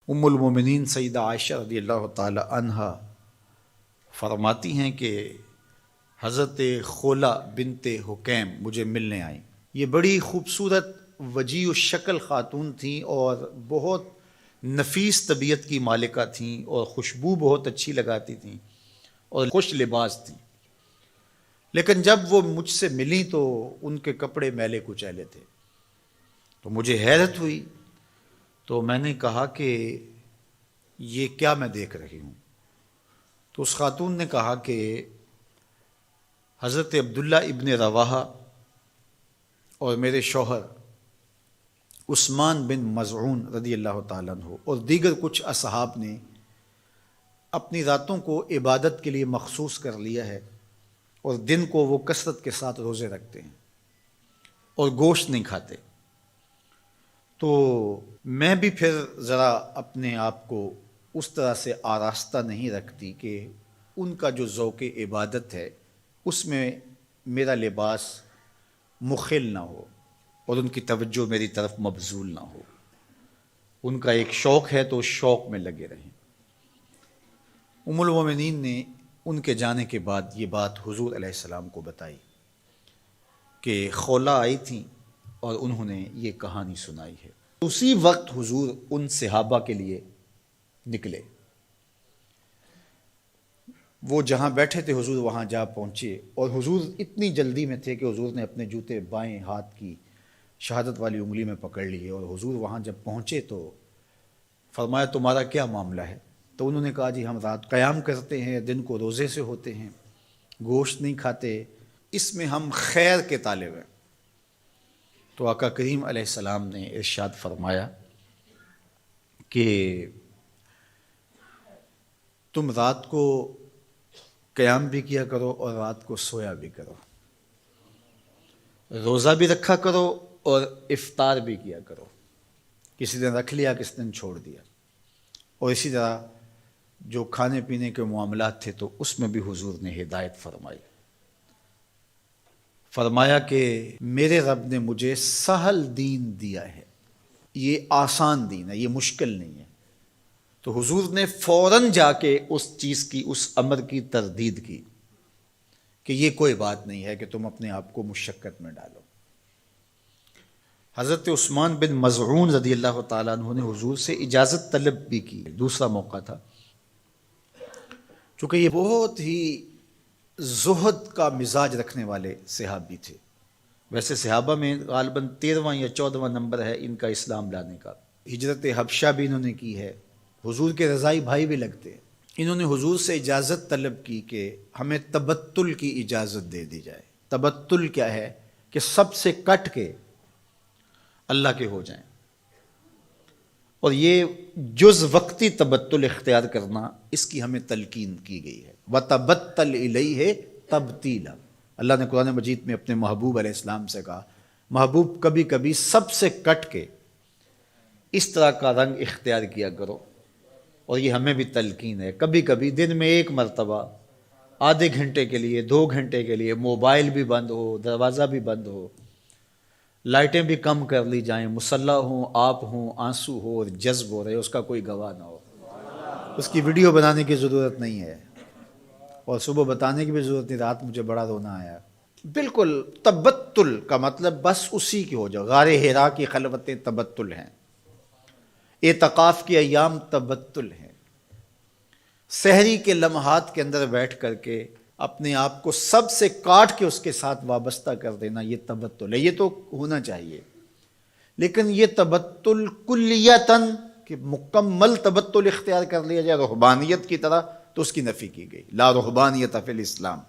ام المومنین سیدہ عائشہ رضی اللہ تعالی عنہا فرماتی ہیں کہ حضرت خولہ بنت حکیم مجھے ملنے آئیں۔ یہ بڑی خوبصورت وجیع الشکل خاتون تھیں اور بہت نفیس طبیعت کی مالکہ تھیں اور خوشبو بہت اچھی لگاتی تھیں اور خوش لباس تھیں، لیکن جب وہ مجھ سے ملیں تو ان کے کپڑے میلے کچیلے تھے، تو مجھے حیرت ہوئی۔ تو میں نے کہا کہ یہ کیا میں دیکھ رہی ہوں؟ تو اس خاتون نے کہا کہ حضرت عبداللہ ابن رواحہ اور میرے شوہر عثمان بن مظعون رضی اللہ تعالیٰ عنہ اور دیگر کچھ اصحاب نے اپنی راتوں کو عبادت کے لیے مخصوص کر لیا ہے، اور دن کو وہ کثرت کے ساتھ روزے رکھتے ہیں اور گوشت نہیں کھاتے۔ تو میں بھی پھر ذرا اپنے آپ کو اس طرح سے آراستہ نہیں رکھتی کہ ان کا جو ذوق عبادت ہے اس میں میرا لباس مخل نہ ہو اور ان کی توجہ میری طرف مبذول نہ ہو۔ ان کا ایک شوق ہے تو اس شوق میں لگے رہیں۔ ام المومنین نے ان کے جانے کے بعد یہ بات حضور علیہ السلام کو بتائی کہ خولہ آئی تھیں اور انہوں نے یہ کہانی سنائی ہے۔ اسی وقت حضور ان صحابہ کے لیے نکلے، وہ جہاں بیٹھے تھے حضور وہاں جا پہنچے، اور حضور اتنی جلدی میں تھے کہ حضور نے اپنے جوتے بائیں ہاتھ کی شہادت والی انگلی میں پکڑ لیے، اور حضور وہاں جب پہنچے تو فرمایا تمہارا کیا معاملہ ہے؟ تو انہوں نے کہا جی ہم رات قیام کرتے ہیں، دن کو روزے سے ہوتے ہیں، گوشت نہیں کھاتے، اس میں ہم خیر کے طالب ہیں۔ تو آقا کریم علیہ السلام نے ارشاد فرمایا کہ تم رات کو قیام بھی کیا کرو اور رات کو سویا بھی کرو، روزہ بھی رکھا کرو اور افطار بھی کیا کرو، کسی دن رکھ لیا کسی دن چھوڑ دیا، اور اسی طرح جو کھانے پینے کے معاملات تھے تو اس میں بھی حضور نے ہدایت فرمائی۔ فرمایا کہ میرے رب نے مجھے سہل دین دیا ہے، یہ آسان دین ہے، یہ مشکل نہیں ہے۔ تو حضور نے فوراً جا کے اس چیز کی، اس امر کی تردید کی کہ یہ کوئی بات نہیں ہے کہ تم اپنے آپ کو مشقت میں ڈالو۔ حضرت عثمان بن مظعون رضی اللہ تعالیٰ عنہ نے حضور سے اجازت طلب بھی کی، دوسرا موقع تھا، چونکہ یہ بہت ہی زہد کا مزاج رکھنے والے صحابی تھے۔ ویسے صحابہ میں غالباً 13واں یا 14واں نمبر ہے ان کا اسلام لانے کا۔ ہجرت حبشہ بھی انہوں نے کی ہے، حضور کے رضائی بھائی بھی لگتے ہیں۔ انہوں نے حضور سے اجازت طلب کی کہ ہمیں تبتل کی اجازت دے دی جائے۔ تبتل کیا ہے؟ کہ سب سے کٹ کے اللہ کے ہو جائیں، اور یہ جز وقتی تبتل اختیار کرنا، اس کی ہمیں تلقین کی گئی ہے۔ وَتَبَتَّلْ إِلَيْهِ تَبْتِيلًا، اللہ نے قرآن مجید میں اپنے محبوب علیہ السلام سے کہا محبوب کبھی کبھی سب سے کٹ کے اس طرح کا رنگ اختیار کیا کرو، اور یہ ہمیں بھی تلقین ہے۔ کبھی کبھی دن میں ایک مرتبہ آدھے گھنٹے کے لیے، 2 گھنٹے کے لیے موبائل بھی بند ہو، دروازہ بھی بند ہو، لائٹیں بھی کم کر لی جائیں، مسلح ہوں، آپ ہوں، آنسو ہو اور جذب ہو رہے، اس کا کوئی گواہ نہ ہو، اس کی ویڈیو بنانے کی ضرورت نہیں ہے، اور صبح بتانے کی بھی ضرورت نہیں رات مجھے بڑا رونا آیا۔ بالکل تبتل کا مطلب بس اسی کی ہو جاؤ۔ غار حرا کی خلوتیں تبتل ہیں، اعتکاف کی ایام تبتل ہیں، سحری کے لمحات کے اندر بیٹھ کر کے اپنے آپ کو سب سے کاٹ کے اس کے ساتھ وابستہ کر دینا، یہ تبتل ہے۔ یہ تو ہونا چاہیے، لیکن یہ تبتل کلیتاً کہ مکمل تبتل اختیار کر لیا جائے رہبانیت کی طرح، تو اس کی نفی کی گئی۔ لا رہبانیت فی الاسلام،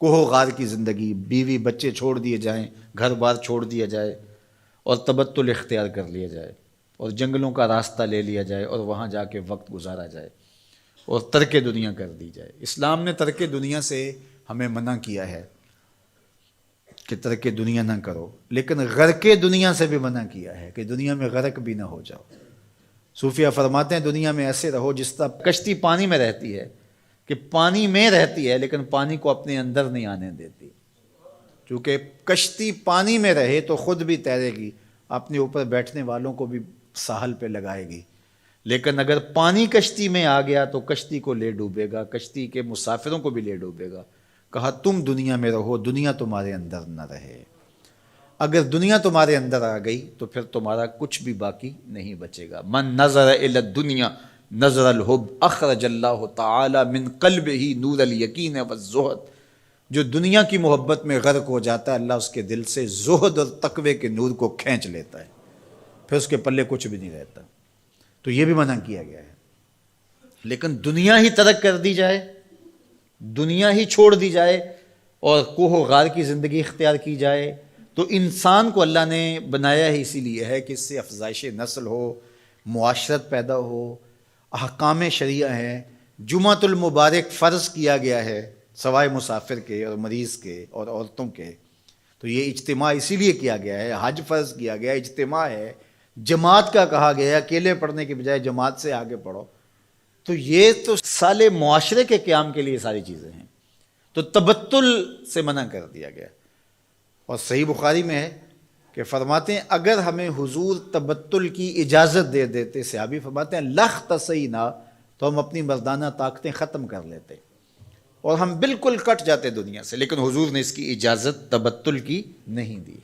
کوہ غار کی زندگی، بیوی بچے چھوڑ دیے جائیں، گھر بار چھوڑ دیا جائے اور تبتل اختیار کر لیا جائے، اور جنگلوں کا راستہ لے لیا جائے اور وہاں جا کے وقت گزارا جائے اور ترک دنیا کر دی جائے۔ اسلام نے ترک دنیا سے ہمیں منع کیا ہے کہ ترک دنیا نہ کرو، لیکن غرق دنیا سے بھی منع کیا ہے کہ دنیا میں غرق بھی نہ ہو جاؤ۔ صوفیہ فرماتے ہیں دنیا میں ایسے رہو جس طرح کشتی پانی میں رہتی ہے، کہ پانی میں رہتی ہے لیکن پانی کو اپنے اندر نہیں آنے دیتی، چونکہ کشتی پانی میں رہے تو خود بھی تیرے گی، اپنے اوپر بیٹھنے والوں کو بھی ساحل پہ لگائے گی، لیکن اگر پانی کشتی میں آ گیا تو کشتی کو لے ڈوبے گا، کشتی کے مسافروں کو بھی لے ڈوبے گا۔ کہا تم دنیا میں رہو، دنیا تمہارے اندر نہ رہے۔ اگر دنیا تمہارے اندر آ گئی تو پھر تمہارا کچھ بھی باقی نہیں بچے گا۔ من نظر الی الدنیا نظر الحب اخرج اللہ تعالی من قلبہ نور الیقین والزہد۔ جو دنیا کی محبت میں غرق ہو جاتا ہے، اللہ اس کے دل سے زہد اور تقوی کے نور کو کھینچ لیتا ہے، پھر اس کے پلے کچھ بھی نہیں رہتا۔ تو یہ بھی منع کیا گیا ہے۔ لیکن دنیا ہی ترک کر دی جائے، دنیا ہی چھوڑ دی جائے اور کوہ و غار کی زندگی اختیار کی جائے، تو انسان کو اللہ نے بنایا ہی اسی لیے ہے کہ اس سے افزائش نسل ہو، معاشرت پیدا ہو، احکام شریعہ ہیں۔ جمعۃ المبارک فرض کیا گیا ہے سوائے مسافر کے اور مریض کے اور عورتوں کے، تو یہ اجتماع اسی لیے کیا گیا ہے۔ حج فرض کیا گیا، اجتماع ہے۔ جماعت کا کہا گیا ہے، اکیلے پڑھنے کے بجائے جماعت سے آگے پڑھو۔ تو یہ تو سالے معاشرے کے قیام کے لیے ساری چیزیں ہیں، تو تبتل سے منع کر دیا گیا۔ اور صحیح بخاری میں ہے کہ فرماتے ہیں اگر ہمیں حضور تبتل کی اجازت دے دیتے، صحابی فرماتے ہیں لختصینا، تو ہم اپنی مردانہ طاقتیں ختم کر لیتے اور ہم بالکل کٹ جاتے دنیا سے، لیکن حضور نے اس کی اجازت تبتل کی نہیں دی۔